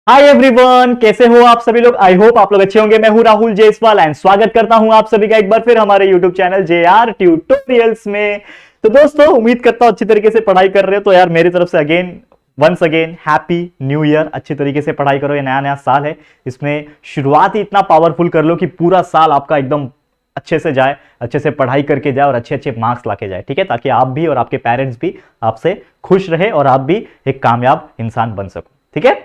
Hi everyone, कैसे हो आप सभी लोग। आई होप आप लोग अच्छे होंगे। मैं हूं राहुल जयसवाल एंड स्वागत करता हूं आप सभी का एक बार फिर हमारे यूट्यूब चैनल JR ट्यूटोरियल्स में। तो दोस्तों, उम्मीद करता हूं अच्छी तरीके से पढ़ाई कर रहे हो। तो यार मेरी तरफ से once again happy new year. अच्छी तरीके से पढ़ाई करो, ये नया नया साल है, इसमें शुरुआत ही इतना पावरफुल कर लो कि पूरा साल आपका एकदम अच्छे से जाए, अच्छे से पढ़ाई करके जाए और अच्छे अच्छे मार्क्स लाके जाए। ठीक है, ताकि आप भी और आपके पेरेंट्स भी आपसे खुश रहे और आप भी एक कामयाब इंसान बन सको। ठीक है,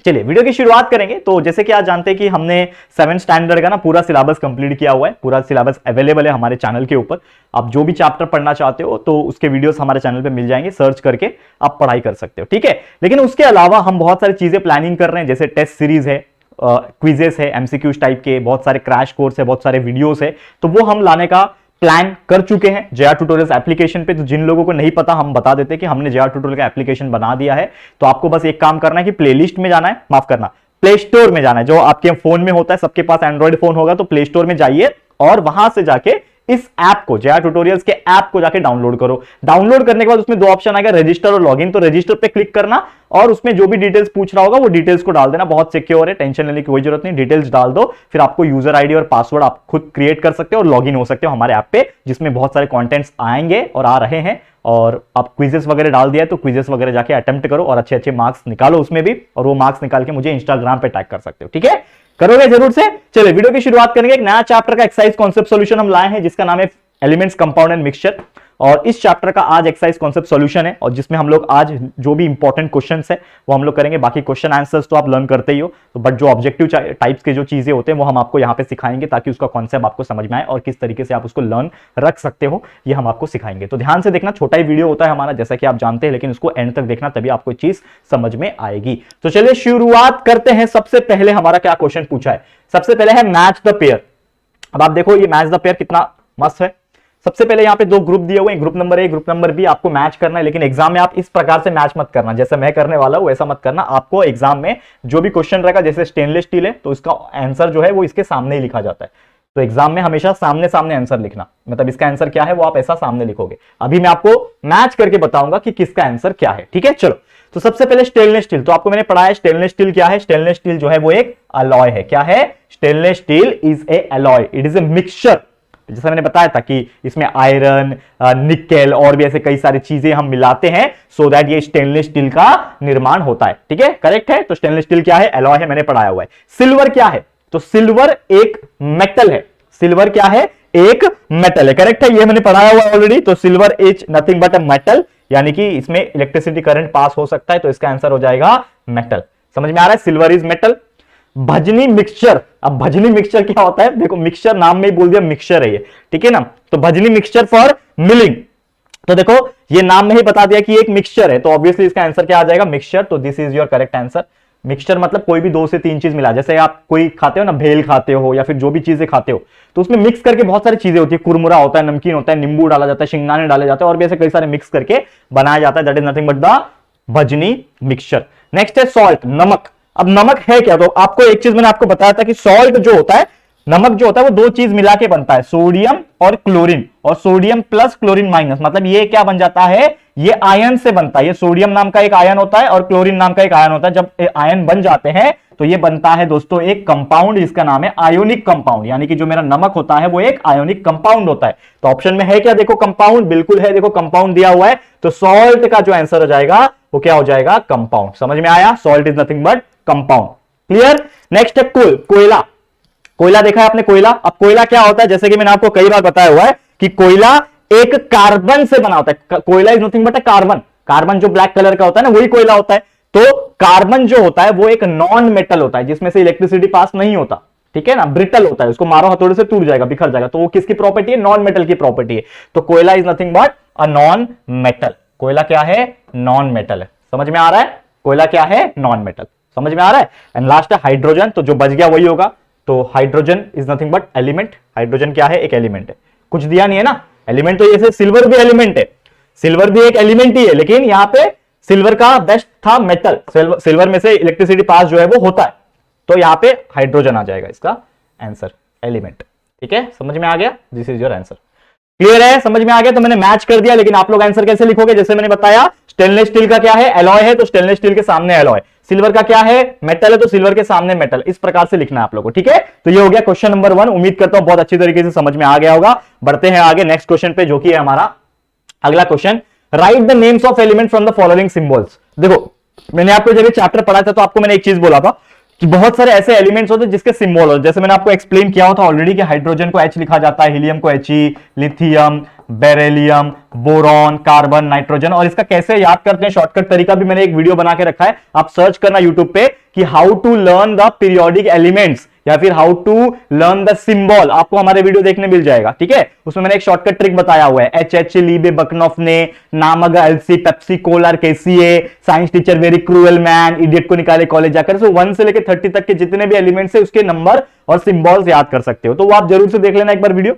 चलिए वीडियो की शुरुआत करेंगे। तो जैसे कि आज जानते हैं कि हमने 7th स्टैंडर्ड का ना पूरा सिलेबस कंप्लीट किया हुआ है। पूरा सिलेबस अवेलेबल है हमारे चैनल के ऊपर। आप जो भी चैप्टर पढ़ना चाहते हो तो उसके वीडियोस हमारे चैनल पे मिल जाएंगे, सर्च करके आप पढ़ाई कर सकते हो। ठीक है, लेकिन उसके अलावा हम बहुत सारी चीजें प्लानिंग कर रहे हैं, जैसे टेस्ट सीरीज है, क्विजेस है, एमसीक्यूज टाइप के, बहुत सारे क्रैश कोर्स है, बहुत सारे वीडियोस है। तो वो हम लाने का प्लान कर चुके हैं JR ट्यूटोरियल्स एप्लीकेशन पे। तो जिन लोगों को नहीं पता, हम बता देते हैं कि हमने JR ट्यूटोरियल का एप्लीकेशन बना दिया है। तो आपको बस एक काम करना है कि प्लेलिस्ट में जाना है, माफ करना, प्ले स्टोर में जाना है। जो आपके फोन में होता है, सबके पास एंड्रॉइड फोन होगा, तो प्ले स्टोर में जाइए और वहां से जाके इस ऐप को, JR ट्यूटोरियल्स के ऐप को जाके डाउनलोड करो। डाउनलोड करने के बाद उसमें दो ऑप्शन आएगा, रजिस्टर और लॉगिन। तो रजिस्टर पे क्लिक करना और उसमें जो भी डिटेल्स पूछ रहा होगा वो डिटेल्स को डाल देना। बहुत सिक्योर है, टेंशन लेने की कोई जरूरत नहीं। डिटेल्स डाल दो, फिर आपको यूजर आईडी और पासवर्ड आप खुद क्रिएट कर सकते हो और लॉगिन हो सकते हो हमारे ऐप पे, जिसमें बहुत सारे कंटेंट्स आएंगे और आ रहे हैं। और आप क्विजेस वगैरह डाल दिया है तो क्विजेस वगैरह जाके अटेम्प्ट करो और अच्छे अच्छे मार्क्स निकालो उसमें भी, और वो मार्क्स निकाल के मुझे इंस्टाग्राम पे टैग कर सकते हो। ठीक है, करोगे जरूर से। चलिए वीडियो की शुरुआत करेंगे। एक नया चैप्टर का एक्सरसाइज कॉन्सेप्ट सॉल्यूशन हम लाए हैं, जिसका नाम है एलिमेंट्स, कंपाउंड एंड मिक्सचर। और इस चैप्टर का आज एक्सरसाइज कॉन्सेप्ट सॉल्यूशन है, और जिसमें हम लोग आज जो भी इंपॉर्टेंट क्वेश्चंस है वो हम लोग करेंगे। बाकी क्वेश्चन आंसर्स तो आप लर्न करते ही हो, तो बट जो ऑब्जेक्टिव टाइप्स के जो चीजें होते हैं वो हम आपको यहाँ पे सिखाएंगे, ताकि उसका कॉन्सेप्ट आपको समझ में आए और किस तरीके से आप उसको लर्न रख सकते हो, ये हम आपको सिखाएंगे। तो ध्यान से देखना, छोटा ही वीडियो होता है हमारा, जैसा कि आप जानते हैं, लेकिन उसको एंड तक देखना, तभी आपको चीज समझ में आएगी। तो चलिए शुरुआत करते हैं। सबसे पहले हमारा क्या क्वेश्चन पूछा है? सबसे पहले है मैच द पेयर। अब आप देखो ये मैच द पेयर कितना मस्त है। सबसे पहले यहाँ पे दो ग्रुप दिए हुए हैं, group number A, group number B. आपको मैच करना है, लेकिन एग्जाम में आप इस प्रकार से मैच मत करना जैसे मैं करने वाला हूं, वैसा मत करना। आपको एग्जाम में जो भी क्वेश्चन रहेगा, जैसे स्टेनलेस स्टील है तो इसका आंसर जो है वो इसके सामने ही लिखा जाता है। तो एग्जाम में हमेशा सामने सामने आंसर लिखना, मतलब इसका आंसर क्या है वो आप ऐसा सामने लिखोगे। अभी मैं आपको मैच करके बताऊंगा कि किसका आंसर क्या है। ठीक है, चलो। तो सबसे पहले स्टेनलेस स्टील, तो आपको मैंने पढ़ाया स्टेनलेस स्टील क्या है। स्टेनलेस स्टील जो है वो एक अलॉय है। क्या है? Stainless steel is a alloy, it is a mixture. जैसा मैंने बताया था कि इसमें आयरन, निकेल और भी ऐसे कई सारी चीजें हम मिलाते हैं, सो दैट ये स्टेनलेस स्टील का निर्माण होता है। ठीक है, करेक्ट है। तो स्टेनलेस स्टील क्या है? अलॉय है, मैंने पढ़ाया हुआ है। सिल्वर क्या है? तो सिल्वर एक मेटल है। सिल्वर क्या है? एक मेटल है, करेक्ट है, ये मैंने पढ़ाया हुआ है ऑलरेडी। तो silver is nothing but a metal, यानी कि इसमें इलेक्ट्रिसिटी करंट पास हो सकता है, तो इसका आंसर हो जाएगा मेटल। समझ में आ रहा है? Silver is metal. भजनी मिक्सचर। अब भजनी मिक्सचर क्या होता है? देखो, मिक्सचर नाम में ही बोल दिया, मिक्सचर है ये। ठीक है ना? तो भजनी मिक्सचर फॉर मिलिंग। तो देखो ये नाम में ही बता दिया कि एक मिक्सचर है, तो ऑब्वियसली इसका आंसर क्या आ जाएगा? मिक्सचर। तो this is your correct answer. Mixture मतलब कोई भी 2 से 3 चीज मिला, जैसे आप कोई खाते हो ना, भेल खाते हो या फिर जो भी चीजें खाते हो, तो उसमें मिक्स करके बहुत सारी चीजें होती है। कुरमुरा होता है, नमकीन होता है, नींबू डाला जाता है, शिंगदाने डाले जाते हैं, और भी ऐसे कई सारे मिक्स करके बनाया जाता है। That is nothing but the भजनी मिक्सचर। नेक्स्ट है सॉल्ट, नमक। अब नमक है क्या? तो आपको एक चीज मैंने आपको बताया था कि सॉल्ट जो होता है, नमक जो होता है, वो 2 चीज मिला के बनता है, सोडियम और क्लोरीन, और सोडियम प्लस क्लोरीन माइनस, मतलब ये क्या बन जाता है? ये आयन से बनता है। ये सोडियम नाम का एक आयन होता है और क्लोरीन नाम का एक आयन होता है। जब आयन बन जाते हैं तो ये बनता है दोस्तों एक कंपाउंड, जिसका नाम है आयोनिक कंपाउंड। यानी कि जो मेरा नमक होता है वो एक आयोनिक कंपाउंड होता है। तो ऑप्शन में है क्या? देखो कंपाउंड, बिल्कुल है, देखो कंपाउंड दिया हुआ है। तो सॉल्ट का जो आंसर हो जाएगा वो क्या हो जाएगा? कंपाउंड। समझ में आया? Salt is nothing but compound. Clear? Next है कोयला। कोयला देखा है आपने? कोयला। अब कोयला क्या होता है? जैसे कि मैंने आपको कई बार बताया हुआ है कि कोयला एक कार्बन से बना होता है। कोयला is nothing but a carbon. Carbon जो ब्लैक कलर का होता है ना, वही कोयला होता है। तो कार्बन जो होता है वो एक नॉन मेटल होता है, जिसमें से इलेक्ट्रिसिटी पास नहीं होता। ठीक है ना? ब्रिटल होता है, उसको मारो हथौड़े से टूट जाएगा, बिखर जाएगा। तो वो किसकी प्रॉपर्टी है? नॉन मेटल की प्रॉपर्टी है। तो कोयला is nothing but a non metal. कोयला क्या है? नॉन मेटल है। समझ में आ रहा है? कोयला क्या है? Non metal. समझ में आ रहा है? एंड लास्ट है हाइड्रोजन। तो जो बच गया वही होगा। तो hydrogen is nothing but element. Hydrogen क्या है? एक एलिमेंट है। कुछ दिया नहीं है ना एलिमेंट। तो जैसे सिल्वर भी एलिमेंट है, सिल्वर भी एक एलिमेंट ही है, लेकिन यहां पे सिल्वर का बेस्ट था मेटल। सिल्वर में से इलेक्ट्रिसिटी पास जो है वो होता है, तो यहां पे हाइड्रोजन आ जाएगा इसका आंसर, एलिमेंट। ठीक है, समझ में आ गया? This is your answer. Clear है? समझ में आ गया? तो मैंने मैच कर दिया, लेकिन आप लोग आंसर कैसे लिखोगे? जैसे मैंने बताया, स्टेनलेस स्टील का क्या है? एलॉय है, तो स्टेनलेस स्टील के सामने एलॉय। सिल्वर का क्या है, मेटल है, तो सिल्वर के सामने मेटल, इस प्रकार से लिखना है आप लोगों को, ठीक है। तो ये हो गया क्वेश्चन नंबर 1। उम्मीद करता हूं बहुत अच्छी तरीके से समझ में आ गया होगा। बढ़ते हैं आगे नेक्स्ट क्वेश्चन पे, जो कि है हमारा अगला question. Right the names of element from the following symbols. देखो मैंने आपको जब ये चैप्टर पढ़ा था तो आपको मैंने एक चीज बोला था कि बहुत सारे ऐसे एलिमेंट्स होते हैं जिसके सिंबल होते हैं। जैसे मैंने आपको एक्सप्लेन किया था ऑलरेडी कि हाइड्रोजन को H लिखा जाता है, हीलियम को He, lithium, beryllium, boron, carbon, nitrogen. और इसका कैसे याद करते हैं शॉर्टकट तरीका भी मैंने एक वीडियो बना के रखा है, आप सर्च करना यूट्यूब पे कि how to learn the periodic elements या फिर how to learn the symbol, आपको हमारे वीडियो देखने मिल जाएगा, ठीक है। उसमें मैंने एक शॉर्टकट ट्रिक बताया हुआ है, एच लीबे बकनॉफ ने, नामग एलसी, पेप्सी कोलर केसीए, science teacher very cruel man, idiot को निकाले कॉलेज जाकर। सो 1 से लेकर 30 तक के जितने भी एलिमेंट्स है उसके नंबर और सिंबल्स याद कर सकते हो, तो वो आप जरूर से देख लेना एक बार वीडियो।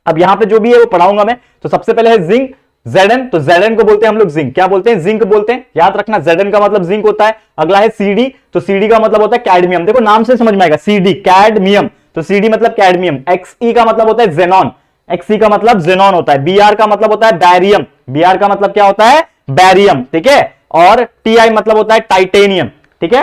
अब यहां पे जो भी है वो पढ़ाऊंगा मैं। तो सबसे पहले है जिंक, Zn, तो Zn को बोलते हैं हम लोग जिंक। क्या बोलते हैं, जिंक बोलते हैं, याद रखना Zn का मतलब जिंक होता है। अगला है Cd, तो Cd का मतलब होता है कैडमियम। देखो नाम से समझ में आएगा, Cd कैडमियम, तो Cd मतलब कैडमियम। Xe का मतलब होता है जेनॉन, Xe का मतलब जेनॉन होता है। Br का मतलब होता है बैरियम, Br का मतलब क्या होता है, बैरियम, ठीक है। और Ti मतलब होता है टाइटेनियम, ठीक है,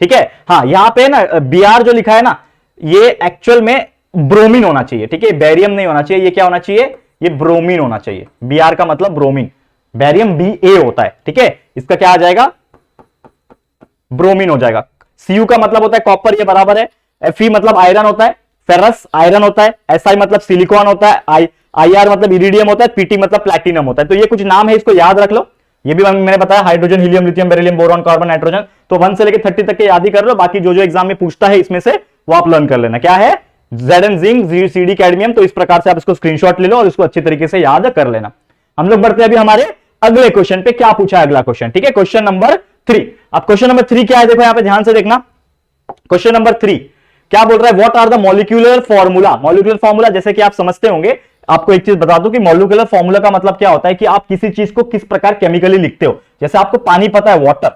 ठीक है। हाँ यहां पे ना Br जो लिखा है ना, ये एक्चुअल में ब्रोमीन होना चाहिए, ठीक है, बैरियम नहीं होना चाहिए। ये क्या होना चाहिए, ये ब्रोमीन होना चाहिए। Br का मतलब ब्रोमीन, बैरियम Ba होता है, ठीक है, इसका क्या आ जाएगा, ब्रोमीन हो जाएगा। Cu का मतलब होता है कॉपर, ये बराबर है। Fe मतलब आयरन होता है, फेरस आयरन होता है। Si मतलब सिलिकॉन होता है, IR मतलब इरिडियम होता है, Pt मतलब प्लैटिनम होता है। तो ये कुछ नाम है, इसको याद रख लो। ये भी मैंने बताया, hydrogen, helium, lithium, beryllium, boron, carbon, nitrogen. तो 1 से लेकर 30 तक के याद ही कर लो, बाकी जो जो एग्जाम में पूछता है इसमें से वो आप लर्न कर लेना। क्या है, Zn जिंक, Cd कैडमियम। तो इस प्रकार से आप इसको स्क्रीनशॉट ले लो और इसको अच्छी तरीके से याद कर लेना। हम लोग बढ़ते हैं अभी हमारे अगले क्वेश्चन पे। क्या पूछा है अगला क्वेश्चन, ठीक है, क्वेश्चन नंबर 3। अब क्वेश्चन नंबर 3 क्या है, देखो यहां पे ध्यान से देखना। क्वेश्चन नंबर 3 क्या बोल रहा है, what are the molecular formula. Molecular formula जैसे कि आप समझते होंगे, आपको एक चीज बता दूं कि मॉलिक्यूलर फॉर्मूला का मतलब क्या होता है कि आप किसी चीज को किस प्रकार केमिकली लिखते हो। जैसे आपको पानी पता है, वाटर,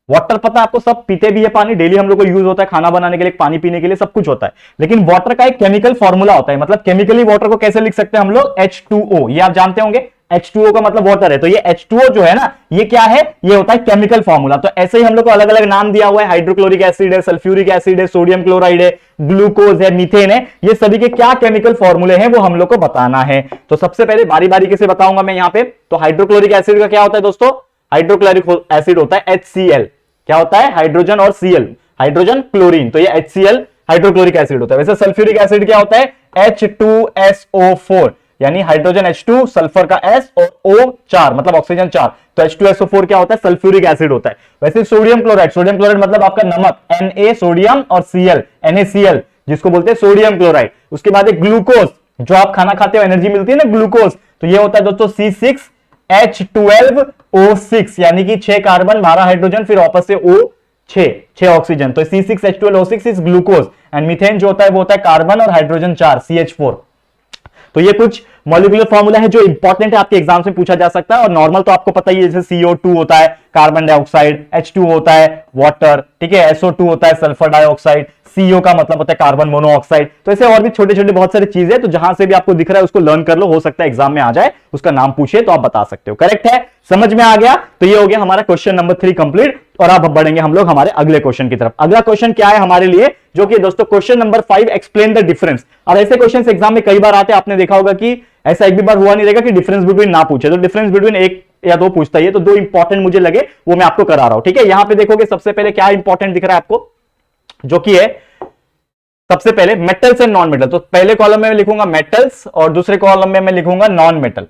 वाटर पता है आपको, सब पीते भी है पानी, डेली हम लोग को यूज होता है, खाना बनाने के लिए, पानी पीने के लिए, सब कुछ होता है। लेकिन वाटर का एक केमिकल फॉर्मूला होता है, मतलब केमिकली वाटर को कैसे लिख सकते हैं हम लोग, H2O, ये आप जानते होंगे, H2O का मतलब वाटर है। तो ये H2O जो है ना, ये क्या है, ये होता है केमिकल फॉर्मूला। तो ऐसे ही हम लोग को अलग अलग नाम दिया हुआ है, हाइड्रोक्लोरिक एसिड है, सल्फ्यूरिक एसिड है, सोडियम क्लोराइड है, ग्लूकोज है, मीथेन है, ये सभी के क्या केमिकल फॉर्मूले हैं वो हम लोग को बताना है। तो सबसे पहले बारी बारी से बताऊंगा मैं यहाँ पे। तो हाइड्रोक्लोरिक एसिड का क्या होता है दोस्तों, हाइड्रोक्लोरिक एसिड होता है HCl। क्या होता है, हाइड्रोजन और Cl, हाइड्रोजन क्लोरीन, तो ये HCl हाइड्रोक्लोरिक एसिड होता है। वैसे सल्फ्यूरिक एसिड क्या होता है, H2SO4, यानी हाइड्रोजन H2, सल्फर का S और O4 मतलब ऑक्सीजन 4, तो H2SO4 क्या होता है, सल्फ्यूरिक एसिड होता है। वैसे सोडियम क्लोराइड, सोडियम क्लोराइड मतलब आपका नमक, Na सोडियम और Cl, NaCl जिसको बोलते हैं सोडियम क्लोराइड। उसके बाद एक ग्लूकोज, जो आप खाना खाते हो एनर्जी मिलती है ना, ग्लूकोज, तो ये होता है दोस्तों C6H12O6, यानी कि 6 कार्बन 12 हाइड्रोजन फिर वापस से O6 ऑक्सीजन, तो C6H12O6 is glucose. And methane जो होता है वो होता है कार्बन और हाइड्रोजन 4 CH4। तो ये कुछ मॉलिक्यूलर फॉर्मूला है जो इंपॉर्टेंट है, आपके एग्जाम में पूछा जा सकता है। और नॉर्मल तो आपको पता ही है, जैसे CO2 होता है कार्बन डाइऑक्साइड, H2 होता है वाटर, ठीक है, SO2 होता है सल्फर डाइऑक्साइड, CO का मतलब होता है कार्बन मोनोऑक्साइड। तो ऐसे और भी छोटे छोटे बहुत सारी चीजें, तो जहां से भी आपको दिख रहा है उसको लर्न कर लो, हो सकता है एग्जाम में आ जाए, उसका नाम पूछे तो आप बता सकते हो। करेक्ट है, समझ में आ गया। तो ये हो गया हमारा क्वेश्चन नंबर 3 कंप्लीट। और अब बढ़ेंगे हम लोग हमारे अगले क्वेश्चन की तरफ। अगला क्वेश्चन क्या है हमारे लिए, जो कि दोस्तों question number 5, explain the difference. और ऐसे क्वेश्चन एग्जाम में कई बार आते हैं, आपने देखा होगा कि ऐसा एक भी बार हुआ नहीं रहेगा कि डिफरेंस बिटवीन ना पूछे, तो डिफरेंस बिटवीन 1 या 2 पूछता है। तो 2 इंपॉर्टेंट मुझे लगे, वो मैं आपको करा रहा हूं, ठीक है। यहां पे देखोगे सबसे पहले क्या इंपॉर्टेंट दिख रहा है आपको, जो कि है सबसे पहले मेटल्स एंड नॉन मेटल। तो पहले कॉलम में मैं लिखूंगा मेटल्स और दूसरे कॉलम में मैं लिखूंगा नॉन मेटल,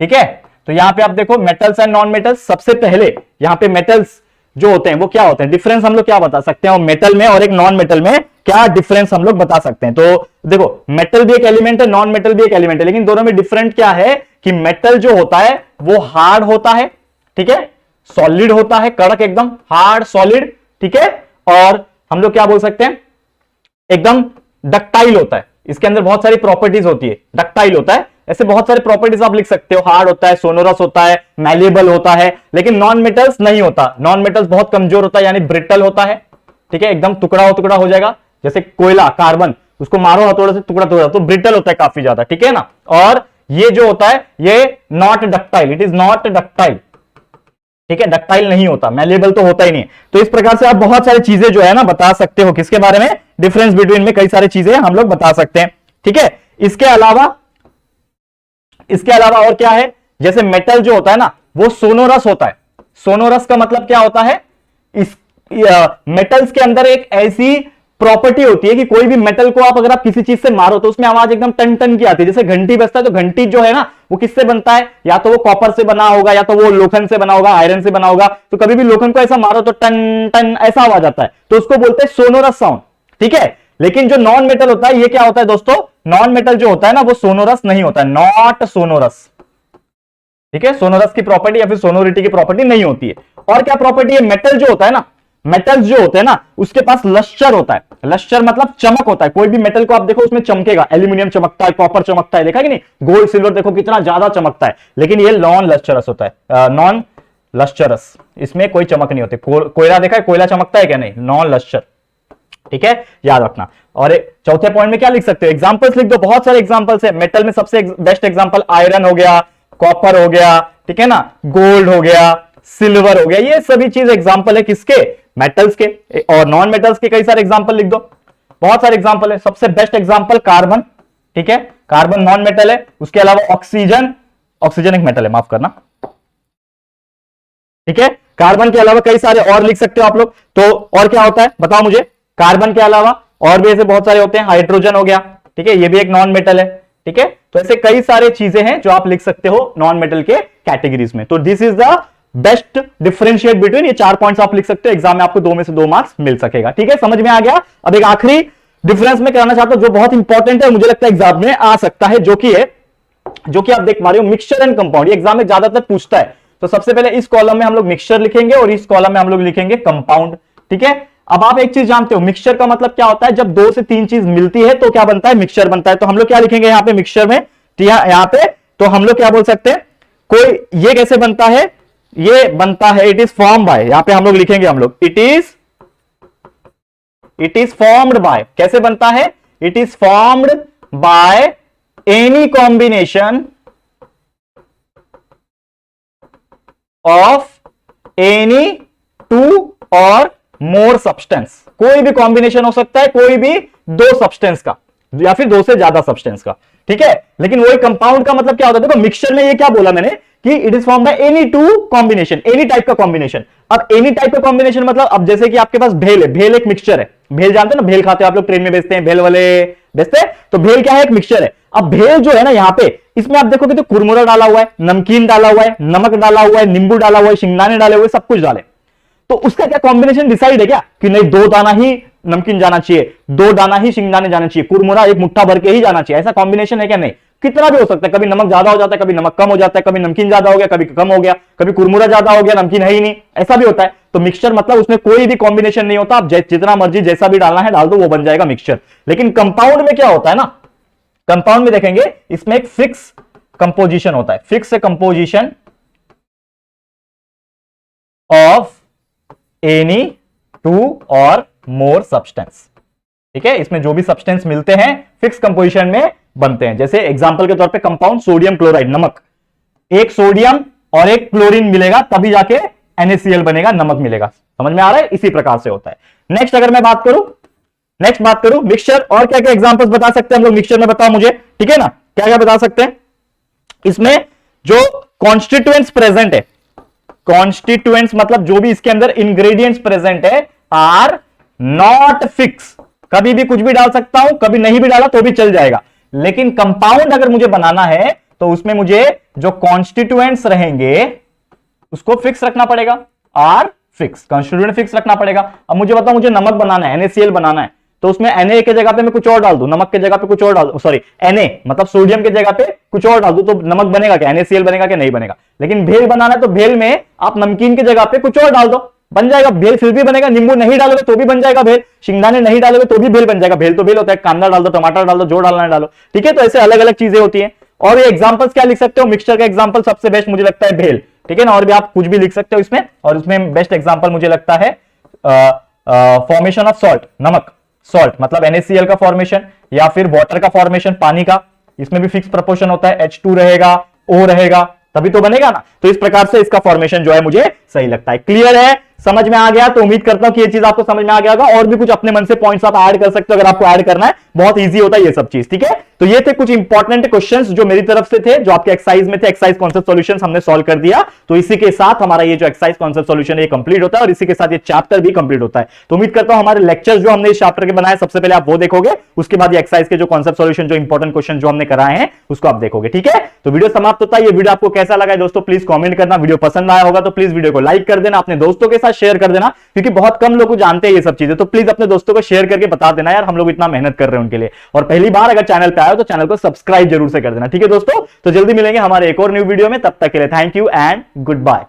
ठीक है। तो यहां पे आप देखो मेटल्स एंड नॉन मेटल्स। सबसे पहले यहां पे मेटल्स जो होते हैं वो क्या होते हैं, डिफरेंस हम लोग क्या बता सकते हैं, और मेटल में और एक नॉन मेटल में क्या डिफरेंस हम लोग बता सकते हैं। तो देखो मेटल भी एक एलिमेंट है, नॉन मेटल भी एक एलिमेंट है, लेकिन दोनों में डिफरेंट क्या है कि मेटल जो होता है वो हार्ड होता है, ठीक है, सॉलिड होता है, कड़क एकदम, हार्ड सॉलिड, ठीक है। और हम लोग क्या बोल सकते हैं, एकदम डक्टाइल होता है, इसके अंदर बहुत सारी प्रॉपर्टीज होती है, डक्टाइल होता है। ऐसे बहुत सारे प्रॉपर्टीज आप लिख सकते हो, हार्ड होता है, सोनोरस होता है, मैलेबल होता है। लेकिन नॉन मेटल्स नहीं होता, नॉन मेटल्स बहुत कमजोर होता है, यानी ब्रिटल होता है, ठीक है, एकदम टुकड़ा हो जाएगा, जैसे कोयला, कार्बन, उसको मारो हथौड़े से टुकड़ा टुकड़ा, तो ब्रिटल होता है काफी ज्यादा, ठीक है ना। और ये जो होता है ये not ductile, it is not ductile, ठीक है, डक्टाइल नहीं होता, मैलेबल तो होता ही नहीं। तो इस प्रकार से आप बहुत सारी चीजें जो है ना बता सकते हो, किसके बारे में, डिफरेंस बिटवीन में कई सारी चीजें हम लोग बता सकते हैं। ठीक है, इसके अलावा और क्या है, जैसे मेटल जो होता है ना वो सोनोरस होता है। सोनोरस का मतलब क्या होता है, इस मेटल्स के अंदर एक ऐसी प्रॉपर्टी होती है कि कोई भी मेटल को आप अगर आप किसी चीज से मारो तो उसमें आवाज एकदम टन टन की आती है। जैसे घंटी बजता है तो घंटी जो है ना वो किससे बनता है, या तो वो कॉपर से बना होगा या तो वो लोखंड से बना होगा, आयरन से बना होगा। तो कभी भी लोखंड को ऐसा मारो तो टन टन ऐसा आवाज आता है, तो उसको बोलते हैं सोनोरस साउंड। ठीक है, लेकिन जो नॉन मेटल होता है ये क्या होता है दोस्तों, नॉन मेटल जो होता है ना वो सोनोरस नहीं होता है, नॉट सोनोरस। ठीक है, सोनोरस की प्रॉपर्टी या फिर सोनोरिटी की प्रॉपर्टी नहीं होती है। और क्या प्रॉपर्टी है, मेटल जो होता है ना, मेटल्स जो होते हैं ना उसके पास लश्चर होता है। लश्चर मतलब चमक होता है। कोई भी मेटल को आप देखो उसमें चमकेगा, एल्यूमिनियम चमकता है, कॉपर चमकता है, देखा कि नहीं, गोल्ड सिल्वर देखो कितना ज्यादा चमकता है, लेकिन ये नॉन लश्चरस होता है, नॉन लश्चरस, इसमें कोई चमक नहीं होती। कोयला देखा है, कोयला चमकता है क्या, नहीं, नॉन लश्चर। ठीक है, याद रखना। और चौथे पॉइंट में क्या लिख सकते हो, एग्जांपल्स लिख दो, बहुत सारे एग्जांपल्स है। मेटल में सबसे बेस्ट एग्जांपल आयरन हो गया, कॉपर हो गया, ठीक है ना, गोल्ड हो गया, सिल्वर हो गया, ये सभी चीज एग्जांपल है किसके, मेटल्स के। और नॉन मेटल्स के कई सारे एग्जांपल लिख दो, बहुत सारे एग्जांपल है। सबसे बेस्ट एग्जांपल कार्बन, ठीक है, कार्बन नॉन मेटल है। उसके अलावा ऑक्सीजन, ऑक्सीजन एक मेटल है, माफ करना। ठीक है, कार्बन के अलावा कई सारे और लिख सकते हो आप लोग। तो और क्या होता है बताओ मुझे, कार्बन के अलावा और भी ऐसे बहुत सारे होते हैं, हाइड्रोजन हो गया, ठीक है, ये भी एक नॉन मेटल है। ठीक है, तो ऐसे कई सारे चीजें हैं जो आप लिख सकते हो नॉन मेटल के कैटेगरीज में। तो this is the best differentiate between, ये 4 पॉइंट्स आप लिख सकते हो, एग्जाम में आपको 2 में से 2 मार्क्स मिल सकेगा। ठीक है, समझ में आ गया। अब एक आखिरी डिफरेंस में कराना चाहता हूं जो बहुत इंपॉर्टेंट है, मुझे लगता है एग्जाम में आ सकता है, जो कि आप देख पा रहे हो, मिक्सचर एंड कंपाउंड। ये एग्जाम में ज्यादातर पूछता है। तो सबसे पहले इस कॉलम में हम लोग मिक्सचर लिखेंगे और इस कॉलम में हम लोग लिखेंगे कंपाउंड। ठीक है, अब आप एक चीज जानते हो, मिक्सचर का मतलब क्या होता है, जब 2 से 3 चीज मिलती है तो क्या बनता है, मिक्सचर बनता है। तो हम लोग क्या लिखेंगे यहां पे मिक्सचर में, यहां पे तो हम लोग क्या बोल सकते हैं, कोई ये कैसे बनता है, ये बनता है इट इज फॉर्म बाय, यहां पे हम लोग लिखेंगे हम लोग इट इज फॉर्म्ड बाय, कैसे बनता है, it is formed by any combination of any 2 और मोर सब्सटेंस। कोई भी कॉम्बिनेशन हो सकता है, कोई भी 2 सब्सटेंस का या फिर 2 से ज्यादा सब्सटेंस का। ठीक है, लेकिन वही कंपाउंड का मतलब क्या होता है, देखो मिक्सचर में ये क्या बोला मैंने कि it is form by any 2 combination, any type का कॉम्बिनेशन। अब एनी टाइप का कॉम्बिनेशन मतलब, अब जैसे कि आपके पास भेल है, भेल एक मिक्सचर है, भेल जानते हो ना, भेल खाते हो आप लोग, ट्रेन में बेचते हैं, भेल वाले बेचते हैं। तो भेल क्या है, एक मिक्सचर है। अब भेल जो है ना यहां पे, इसमें आप देखोगे तो कुरमुरा डाला हुआ है, नमकीन डाला हुआ है, नमक डाला हुआ है, नींबू डाला हुआ है, शिंगदाने डाले हुए, सब कुछ डाले। तो उसका क्या कॉम्बिनेशन डिसाइड है क्या, कि नहीं 2 दाना ही नमकीन जाना चाहिए, 2 दाना ही शिंगदाने जाना चाहिए, कुरमुरा एक मुट्ठा भर के ही जाना चाहिए, ऐसा कॉम्बिनेशन है क्या, नहीं, कितना भी हो सकता है। कभी नमक ज्यादा हो जाता है, कभी नमक कम हो जाता है, कभी नमकीन ज्यादा हो गया, कभी कम हो गया, कभी कुरमुरा ज्यादा हो गया, नमकीन है ही नहीं, ऐसा भी होता है। तो मिक्सचर मतलब उसमें कोई भी कॉम्बिनेशन नहीं होता, आप जितना मर्जी जैसा भी डालना है डाल दो, वो बन जाएगा मिक्सचर। लेकिन कंपाउंड में क्या होता है ना, कंपाउंड में देखेंगे इसमें एक फिक्स कंपोजिशन होता है, फिक्स कंपोजिशन ऑफ एनी 2 और मोर सब्सटेंस। ठीक है, इसमें जो भी सब्सटेंस मिलते हैं फिक्स कंपोजिशन में बनते हैं। जैसे एग्जांपल के तौर पे कंपाउंड सोडियम क्लोराइड, नमक, एक सोडियम और एक क्लोरीन मिलेगा तभी जाके NaCl बनेगा, नमक मिलेगा। समझ में आ रहा है, इसी प्रकार से होता है। नेक्स्ट अगर मैं बात करूं मिक्सचर, और क्या क्या एग्जांपल्स बता सकते हैं हम लोग मिक्सचर में, बताओ मुझे। ठीक है ना, क्या क्या बता सकते हैं, इसमें जो कॉन्स्टिट्यूएंट्स प्रेजेंट है, कॉन्स्टिट्यूएंट्स मतलब जो भी इसके अंदर इंग्रेडिएंट्स प्रेजेंट है, आर नॉट फिक्स। कभी भी कुछ भी डाल सकता हूं, कभी नहीं भी डाला तो भी चल जाएगा। लेकिन कंपाउंड अगर मुझे बनाना है तो उसमें मुझे जो कॉन्स्टिट्यूएंट्स रहेंगे उसको फिक्स रखना पड़ेगा, आर फिक्स, कॉन्स्टिट्यूएंट फिक्स रखना पड़ेगा। अब मुझे बताओ, मुझे नमक बनाना है, NaCl बनाना है, तो उसमें Na के जगह पे मैं कुछ और डाल दूं, नमक के जगह पे कुछ और डाल दूं, सॉरी Na मतलब सोडियम के जगह पे कुछ और डाल दूं, तो नमक बनेगा क्या, NaCl बनेगा क्या, नहीं बनेगा। लेकिन भेल बनाना है तो भेल में आप नमकीन की जगह पे कुछ और डाल दो, बन जाएगा भेल, फिर भी बनेगा। नींबू नहीं डालोगे तो भी बन जाएगा भेल, शिंगदाने नहीं डालोगे तो भी भेल बन जाएगा। भेल तो भेल होता है, कांदा डाल दो, टमाटर डाल दो, जो डालना है डालो। ठीक है, तो ऐसे अलग अलग चीजें होती हैं। और ये एग्जांपल्स क्या लिख सकते हो, मिक्सचर का एग्जांपल सबसे बेस्ट मुझे लगता है भेल। ठीक है ना, और भी आप कुछ भी लिख सकते हो इसमें, और इसमें बेस्ट एग्जांपल मुझे लगता है फॉर्मेशन ऑफ सॉल्ट, नमक, सॉल्ट मतलब NaCl का फॉर्मेशन या फिर वाटर का फॉर्मेशन, पानी का, इसमें भी फिक्स प्रोपोर्शन होता है, H2 रहेगा, O रहेगा, तभी तो बनेगा ना। तो इस प्रकार से इसका फॉर्मेशन जो है मुझे सही लगता है। क्लियर है, समझ में आ गया? तो उम्मीद करता हूं कि ये चीज आपको समझ में आ गया होगा। और भी कुछ अपने मन से पॉइंट्स आप ऐड कर सकते हो, अगर आपको ऐड करना है, बहुत इजी होता है ये सब चीज, ठीक है। तो ये थे कुछ इंपॉर्टेंट क्वेश्चंस जो मेरी तरफ से थे, जो आपके एक्सरसाइज में थे। एक्सरसाइज कॉन्सेप्ट सॉल्यूशंस हमने सॉल्व कर दिया। तो इसी के साथ हमारा ये जो एक्सरसाइज कॉन्सेप्ट सॉल्यूशन है ये कंप्लीट होता है, और इसी के साथ ये चैप्टर भी कंप्लीट होता है। तो उम्मीद करता हूं हमारे लेक्चर्स जो हमने इस चैप्टर के बनाए, सबसे पहले आप वो देखोगे, उसके बाद ये एक्सरसाइज के जो कॉन्सेप्ट सॉल्यूशन, जो इंपॉर्टेंट क्वेश्चन जो हमने कराए हैं, उसको आप देखोगे, ठीक है। तो वीडियो समाप्त होता है। ये वीडियो आपको कैसा लगा दोस्तों, प्लीज कमेंट करना। वीडियो पसंद आया होगा तो प्लीज वीडियो को लाइक कर देना, अपने दोस्तों के साथ शेयर कर देना, क्योंकि बहुत कम लोग जानते हैं ये सब चीजें। तो प्लीज अपने दोस्तों को शेयर करके बता देना यार, हम लोग इतना मेहनत कर रहे हैं उनके लिए। और पहली बार अगर चैनल पे आए हो तो चैनल को सब्सक्राइब जरूर से कर देना, ठीक है दोस्तों। तो जल्दी मिलेंगे हमारे एक और न्यू वीडियो में, तब तक के लिए thank you and good bye.